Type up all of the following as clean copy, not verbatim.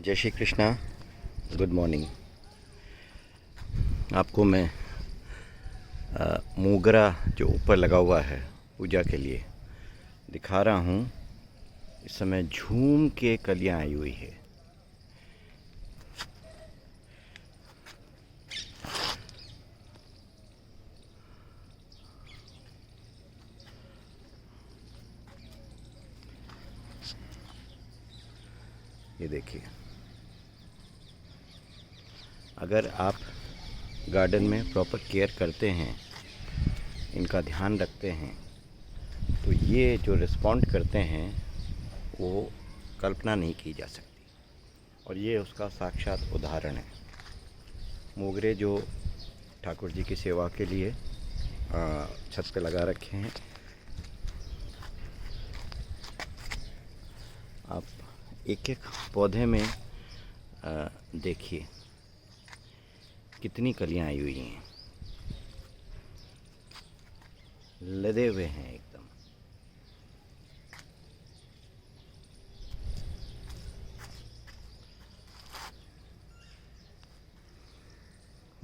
जय Shri Krishna. Good morning. आपको मैं मोगरा जो ऊपर लगा हुआ है पूजा के लिए दिखा रहा हूँ। इस समय झूम के कलियाँ आई हुई है। ये देखिए, अगर आप गार्डन में प्रॉपर केयर करते हैं, इनका ध्यान रखते हैं, तो ये जो रिस्पॉन्ड करते हैं वो कल्पना नहीं की जा सकती। और ये उसका साक्षात उदाहरण है। मोगरे जो ठाकुर जी की सेवा के लिए छत पे लगा रखे हैं। आप एक एक पौधे में देखिए कितनी कलियां आई हुई हैं, लदे हुए हैं एकदम।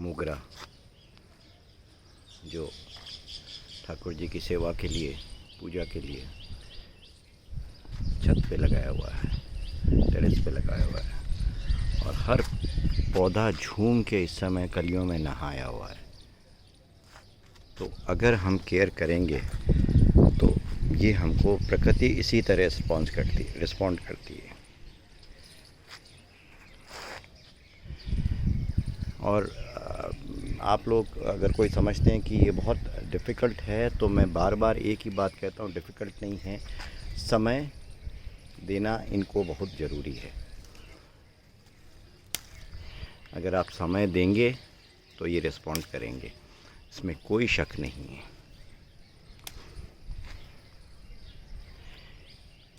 मोगरा जो ठाकुर जी की सेवा के लिए, पूजा के लिए छत पे लगाया हुआ है, टेरेस पे लगाया हुआ है। और हर पौधा झूम के इस समय कलियों में नहाया हुआ है। तो अगर हम केयर करेंगे तो ये हमको प्रकृति इसी तरह रिस्पॉन्ड करती है। और आप लोग अगर कोई समझते हैं कि ये बहुत डिफ़िकल्ट है, तो मैं बार बार एक ही बात कहता हूँ, डिफ़िकल्ट नहीं है। समय देना इनको बहुत ज़रूरी है। अगर आप समय देंगे तो ये रिस्पॉन्ड करेंगे, इसमें कोई शक नहीं है।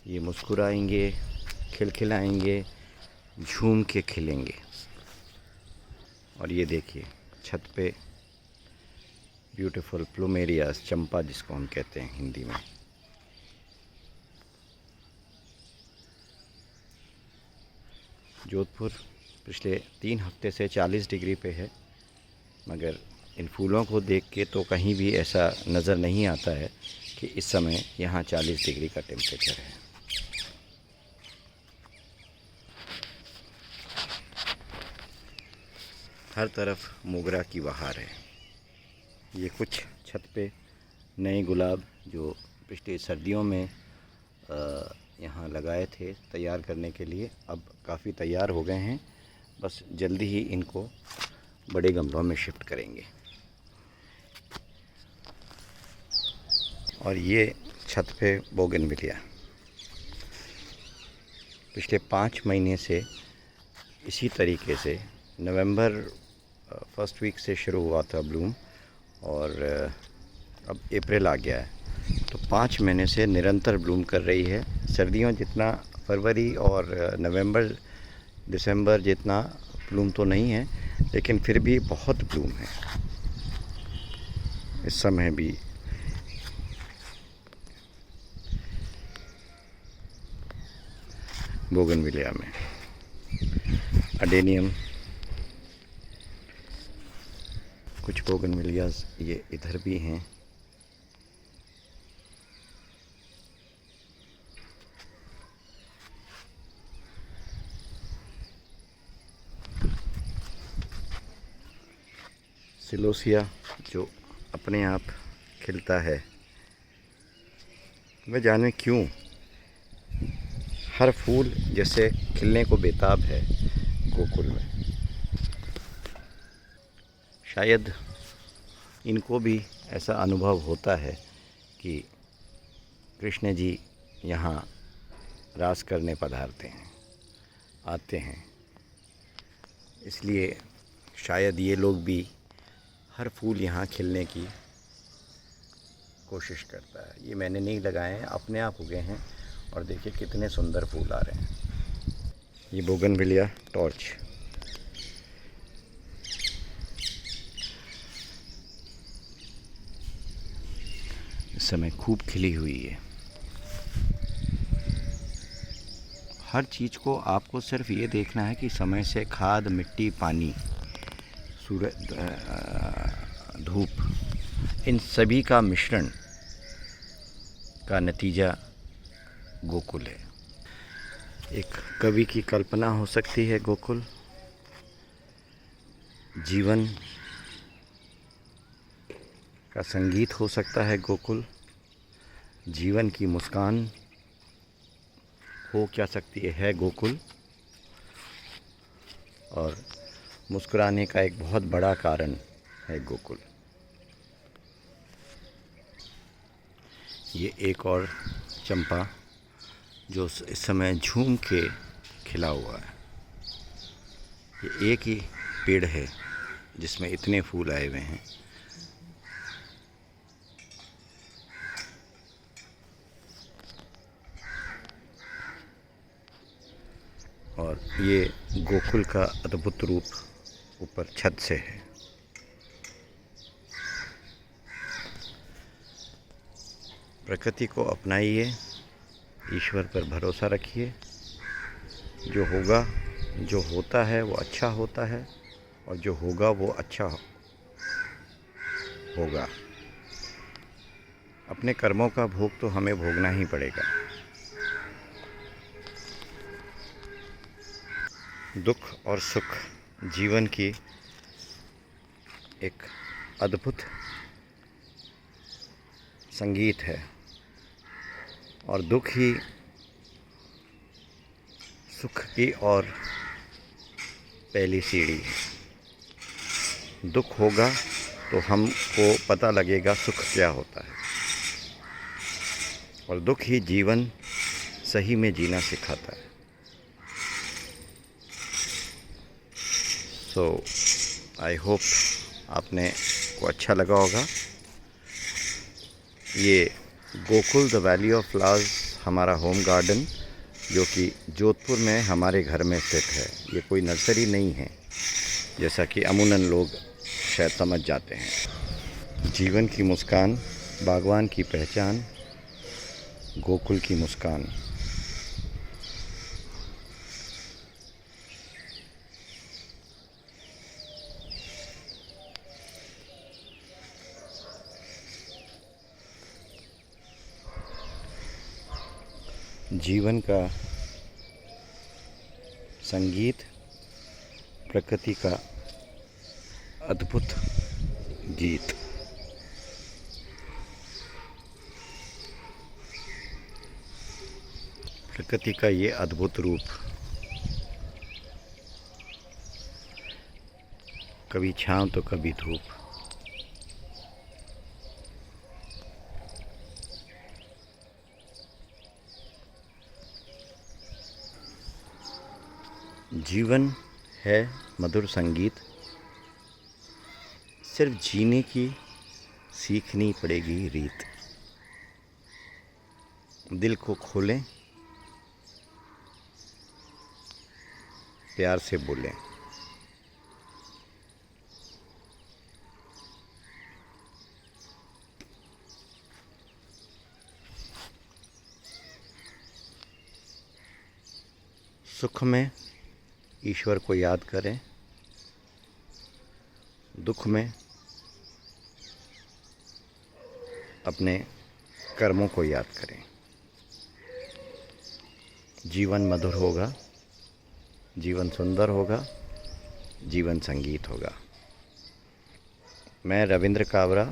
ये मुस्कुराएंगे, खिलखिलाएंगे, झूम के खिलेंगे। और ये देखिए, छत पे ब्यूटीफुल प्लूमेरियास, चंपा जिसको हम कहते हैं हिंदी में। जोधपुर पिछले 3 हफ्ते से 40 डिग्री पे है, मगर इन फूलों को देख के तो कहीं भी ऐसा नज़र नहीं आता है कि इस समय यहाँ 40 डिग्री का टेम्परेचर है। हर तरफ मोगरा की बहार है। ये कुछ छत पे नए गुलाब जो पिछले सर्दियों में यहाँ लगाए थे तैयार करने के लिए, अब काफ़ी तैयार हो गए हैं। बस जल्दी ही इनको बड़े गमलों में शिफ्ट करेंगे। और ये छत पे बोगनविलिया पिछले 5 महीने से इसी तरीके से, नवंबर फर्स्ट वीक से शुरू हुआ था ब्लूम, और अब अप्रैल आ गया है, तो 5 महीने से निरंतर ब्लूम कर रही है। सर्दियों जितना, फरवरी और नवंबर दिसंबर जितना ब्लूम तो नहीं है, लेकिन फिर भी बहुत ब्लूम है इस समय भी। बोगनविलिया में अडेनियम, कुछ बोगनविलियास ये इधर भी हैं। सिलोसिया जो अपने आप खिलता है, वह जाने क्यों हर फूल जैसे खिलने को बेताब है गोकुल में। शायद इनको भी ऐसा अनुभव होता है कि कृष्ण जी यहाँ रास करने पधारते हैं, आते हैं, इसलिए शायद ये लोग भी हर फूल यहाँ खिलने की कोशिश करता है। ये मैंने नहीं लगाए हैं, अपने आप उगे हैं, और देखिए कितने सुंदर फूल आ रहे हैं। ये बोगनविलिया टॉर्च, इस समय खूब खिली हुई है। हर चीज़ को आपको सिर्फ ये देखना है कि समय से खाद, मिट्टी, पानी, सूरज, धूप, इन सभी का मिश्रण का नतीजा गोकुल है। एक कवि की कल्पना हो सकती है गोकुल। जीवन का संगीत हो सकता है गोकुल। जीवन की मुस्कान हो क्या सकती है गोकुल। और मुस्कुराने का एक बहुत बड़ा कारण है गोकुल। ये एक और चंपा जो इस समय झूम के खिला हुआ है। ये एक ही पेड़ है जिसमें इतने फूल आए हुए हैं। और ये गोकुल का अद्भुत रूप ऊपर छत से है। प्रकृति को अपनाइए, ईश्वर पर भरोसा रखिए। जो होगा, जो होता है वो अच्छा होता है, और जो होगा वो अच्छा होगा। अपने कर्मों का भोग तो हमें भोगना ही पड़ेगा। दुख और सुख जीवन की एक अद्भुत संगीत है, और दुख ही सुख की और पहली सीढ़ी है। दुख होगा तो हमको पता लगेगा सुख क्या होता है, और दुख ही जीवन सही में जीना सिखाता है। सो आई होप आपने को अच्छा लगा होगा। ये Gokul the valley of flowers हमारा होम गार्डन, जो कि जोधपुर में हमारे घर में स्थित है। ये कोई नर्सरी नहीं है जैसा कि अमूमन लोग शायद समझ जाते हैं। जीवन की मुस्कान, बागवान की पहचान, गोकुल की मुस्कान। जीवन का संगीत, प्रकृति का अद्भुत गीत। प्रकृति का ये अद्भुत रूप कभी छाँव तो कभी धूप। जीवन है मधुर संगीत, सिर्फ जीने की सीखनी पड़ेगी रीत। दिल को खोलें, प्यार से बोलें। सुख में ईश्वर को याद करें, दुख में अपने कर्मों को याद करें। जीवन मधुर होगा, जीवन सुंदर होगा, जीवन संगीत होगा। मैं रविंद्र काबरा,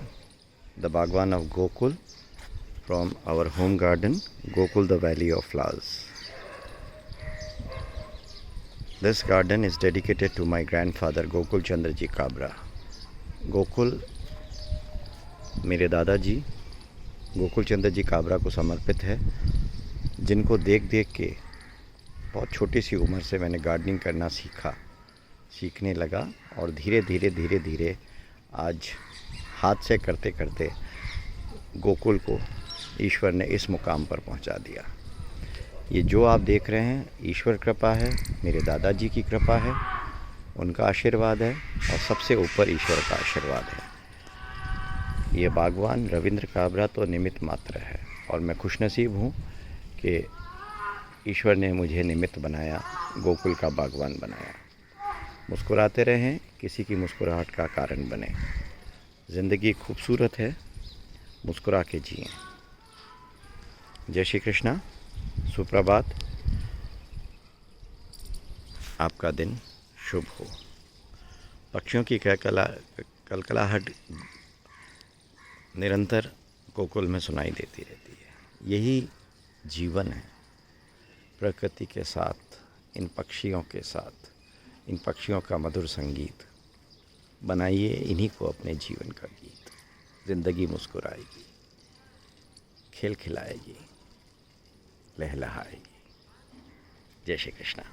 द बागवान of Gokul, from our home garden, Gokul the valley of flowers. This garden is dedicated to my grandfather Gokul Chandra ji Kabra. Gokul मेरे दादाजी गोकुल चंद्र जी काबरा को समर्पित है, जिनको देख देख के बहुत छोटी सी उम्र से मैंने गार्डनिंग करना सीखने लगा, और धीरे धीरे आज हाथ से करते करते गोकुल को ईश्वर ने इस मुकाम पर पहुंचा दिया। ये जो आप देख रहे हैं ईश्वर कृपा है, मेरे दादाजी की कृपा है, उनका आशीर्वाद है, और सबसे ऊपर ईश्वर का आशीर्वाद है। ये बागवान रविंद्र काबरा तो निमित्त मात्र है, और मैं खुशनसीब हूँ कि ईश्वर ने मुझे निमित्त बनाया, गोकुल का बागवान बनाया। मुस्कुराते रहें, किसी की मुस्कुराहट का कारण बने। ज़िंदगी खूबसूरत है, मुस्कुरा के जिएं। जय श्री कृष्णा, सुप्रभात। आपका दिन शुभ हो। पक्षियों की कलकलाहट निरंतर गोकुल में सुनाई देती रहती है। यही जीवन है। प्रकृति के साथ, इन पक्षियों के साथ, इन पक्षियों का मधुर संगीत बनाइए, इन्हीं को अपने जीवन का गीत। ज़िंदगी मुस्कुराएगी, खेल खिलाएगी, लहलहाएगी। जय श्री कृष्णा।